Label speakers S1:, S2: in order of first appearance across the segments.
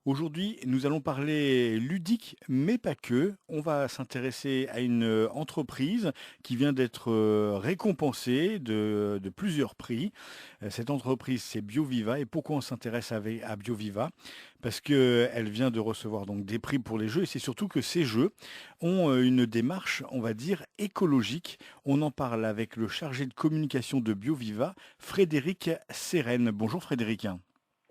S1: Aujourd'hui, nous allons parler ludique, mais pas que. On va s'intéresser à une entreprise qui vient d'être récompensée de plusieurs prix. Cette entreprise, c'est BioViva. Et pourquoi on s'intéresse à BioViva? Parce qu'elle vient de recevoir donc des prix pour les jeux. Et c'est surtout que ces jeux ont une démarche, on va dire, écologique. On en parle avec le chargé de communication de BioViva, Frédéric Sérène. Bonjour Frédéric.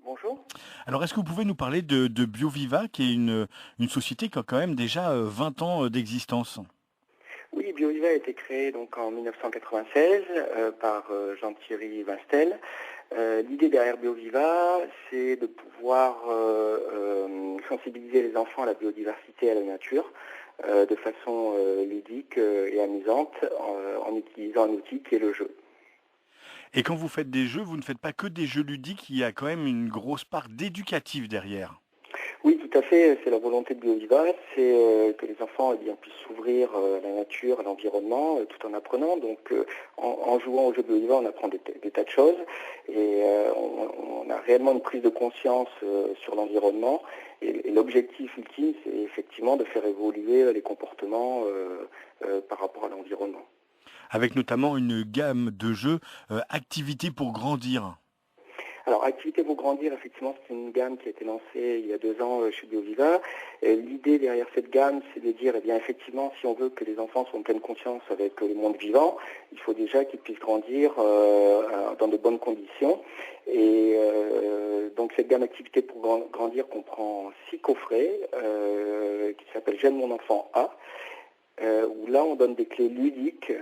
S2: Bonjour.
S1: Alors, est-ce que vous pouvez nous parler de BioViva, qui est une société qui a quand même déjà 20 ans d'existence?
S2: Oui, BioViva a été créé donc en 1996 par Jean-Thierry Vinstel. L'idée derrière BioViva, c'est de pouvoir sensibiliser les enfants à la biodiversité et à la nature de façon ludique et amusante en utilisant un outil qui est le jeu.
S1: Et quand vous faites des jeux, vous ne faites pas que des jeux ludiques, il y a quand même une grosse part d'éducatif derrière.
S2: Oui, tout à fait. C'est la volonté de BioViva, c'est que les enfants puissent s'ouvrir à la nature, à l'environnement, tout en apprenant. Donc, en jouant au jeu de BioViva, on apprend des tas de choses et on a réellement une prise de conscience sur l'environnement. Et l'objectif ultime, c'est effectivement de faire évoluer les comportements par rapport à l'environnement.
S1: Avec notamment une gamme de jeux, activités pour grandir.
S2: Alors, Activité pour grandir, effectivement, c'est une gamme qui a été lancée il y a 2 ans chez BioViva. L'idée derrière cette gamme, c'est de dire, effectivement, si on veut que les enfants soient en pleine conscience avec le monde vivant, il faut déjà qu'ils puissent grandir dans de bonnes conditions. Et donc, cette gamme Activité pour grandir comprend 6 coffrets qui s'appellent J'aime mon enfant A. Où là on donne des clés ludiques,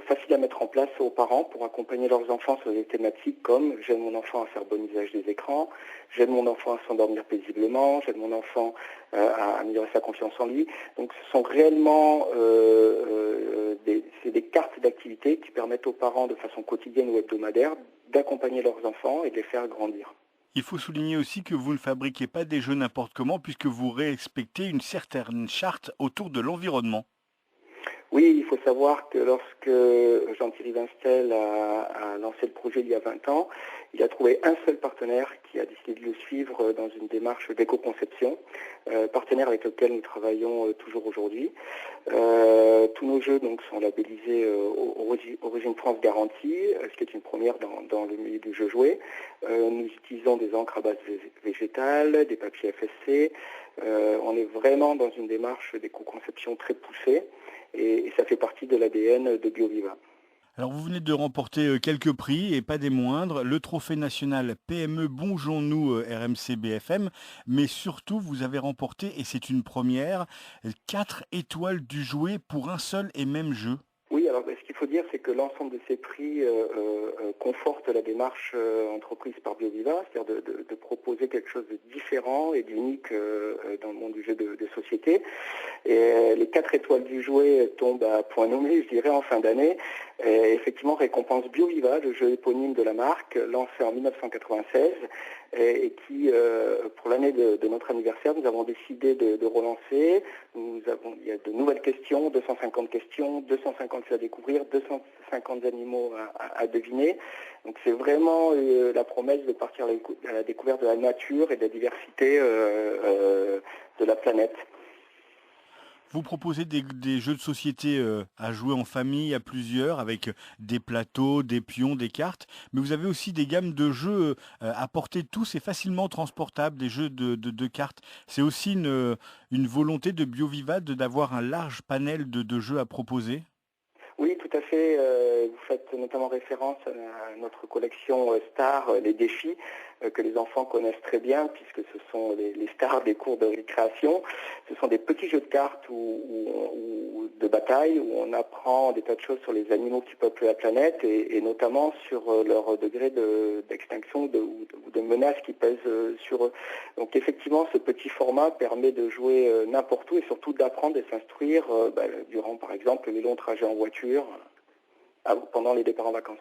S2: faciles à mettre en place aux parents pour accompagner leurs enfants sur des thématiques comme j'aide mon enfant à faire bon usage des écrans, j'aide mon enfant à s'endormir paisiblement, j'aide mon enfant à améliorer sa confiance en lui. Donc ce sont réellement des cartes d'activités qui permettent aux parents de façon quotidienne ou hebdomadaire d'accompagner leurs enfants et de les faire grandir.
S1: Il faut souligner aussi que vous ne fabriquez pas des jeux n'importe comment, puisque vous respectez une certaine charte autour de l'environnement.
S2: Oui, il faut savoir que lorsque Jean-Thierry Vinstel a lancé le projet il y a 20 ans, il a trouvé un seul partenaire qui a décidé de le suivre dans une démarche d'éco-conception, partenaire avec lequel nous travaillons toujours aujourd'hui. Tous nos jeux donc sont labellisés Origine France Garantie, ce qui est une première dans le milieu du jeu joué. Nous utilisons des encres à base végétale, des papiers FSC. On est vraiment dans une démarche d'éco-conception très poussée. Et ça fait partie de l'ADN de BioViva.
S1: Alors vous venez de remporter quelques prix et pas des moindres, le trophée national PME Bonjour-nous RMC BFM, mais surtout vous avez remporté, et c'est une première, 4 étoiles du jouet pour un seul et même jeu.
S2: Oui, alors ce qu'il faut dire, c'est que l'ensemble de ces prix conforte la démarche entreprise par BioViva, c'est-à-dire de proposer quelque chose de différent et d'unique dans le monde du jeu de société. Et les 4 étoiles du jouet tombent à point nommé, je dirais, en fin d'année. Et effectivement, récompense BioViva, le jeu éponyme de la marque, lancé en 1996, et qui, pour l'année de notre anniversaire, nous avons décidé de relancer. Il y a de nouvelles questions, 250 questions, 250 faits à découvrir, 250 animaux à deviner. Donc c'est vraiment la promesse de partir à la découverte de la nature et de la diversité de la planète.
S1: Vous proposez des jeux de société à jouer en famille, à plusieurs, avec des plateaux, des pions, des cartes, mais vous avez aussi des gammes de jeux à portée de tous et facilement transportables, des jeux de cartes. C'est aussi une volonté de BioViva d'avoir un large panel de jeux à proposer.
S2: Oui, tout à fait. Vous faites notamment référence à notre collection Star, les défis, que les enfants connaissent très bien, puisque ce sont les stars des cours de récréation. Ce sont des petits jeux de cartes ou de bataille où on apprend des tas de choses sur les animaux qui peuplent la planète et notamment sur leur degré d'extinction ou de menace qui pèsent sur eux. Donc effectivement, ce petit format permet de jouer n'importe où et surtout d'apprendre et s'instruire durant, par exemple, les longs trajets en voiture pendant les départs en vacances.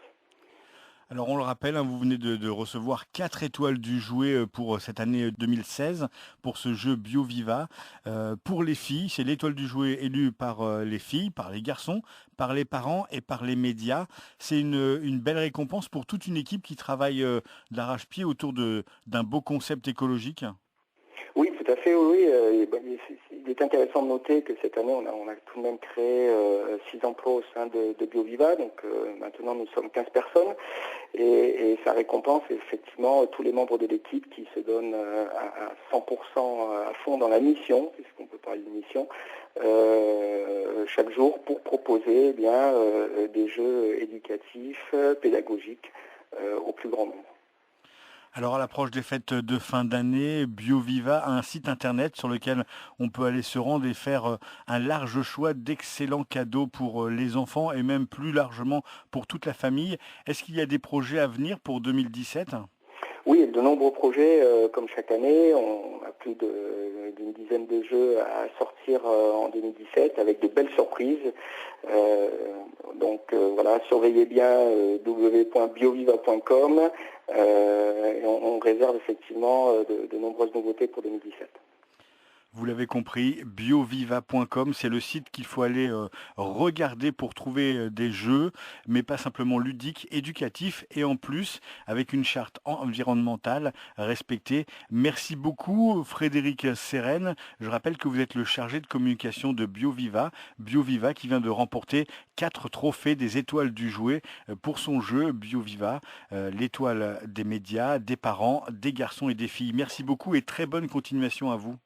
S1: Alors on le rappelle, hein, vous venez de recevoir 4 étoiles du jouet pour cette année 2016 pour ce jeu BioViva. Pour les filles, c'est l'étoile du jouet élue par les filles, par les garçons, par les parents et par les médias. C'est une belle récompense pour toute une équipe qui travaille d'arrache-pied autour d'un beau concept écologique.
S2: Oui, tout à fait, oui. Il est intéressant de noter que cette année, on a tout de même créé 6 emplois au sein de BioViva. Donc maintenant, nous sommes 15 personnes. Et ça récompense effectivement tous les membres de l'équipe qui se donnent à 100% à fond dans la mission, puisqu'on peut parler de mission, chaque jour pour proposer des jeux éducatifs, pédagogiques au plus grand nombre.
S1: Alors à l'approche des fêtes de fin d'année, BioViva a un site internet sur lequel on peut aller se rendre et faire un large choix d'excellents cadeaux pour les enfants et même plus largement pour toute la famille. Est-ce qu'il y a des projets à venir pour 2017?
S2: Oui, de nombreux projets, comme chaque année. On a plus d'une dizaine de jeux à sortir en 2017 avec de belles surprises. Voilà, surveillez bien www.bioviva.com et on réserve effectivement de nombreuses nouveautés pour 2017.
S1: Vous l'avez compris, bioviva.com, c'est le site qu'il faut aller regarder pour trouver des jeux, mais pas simplement ludiques, éducatifs et en plus avec une charte environnementale respectée. Merci beaucoup Frédéric Sérène. Je rappelle que vous êtes le chargé de communication de BioViva. BioViva qui vient de remporter 4 trophées des étoiles du jouet pour son jeu BioViva, l'étoile des médias, des parents, des garçons et des filles. Merci beaucoup et très bonne continuation à vous.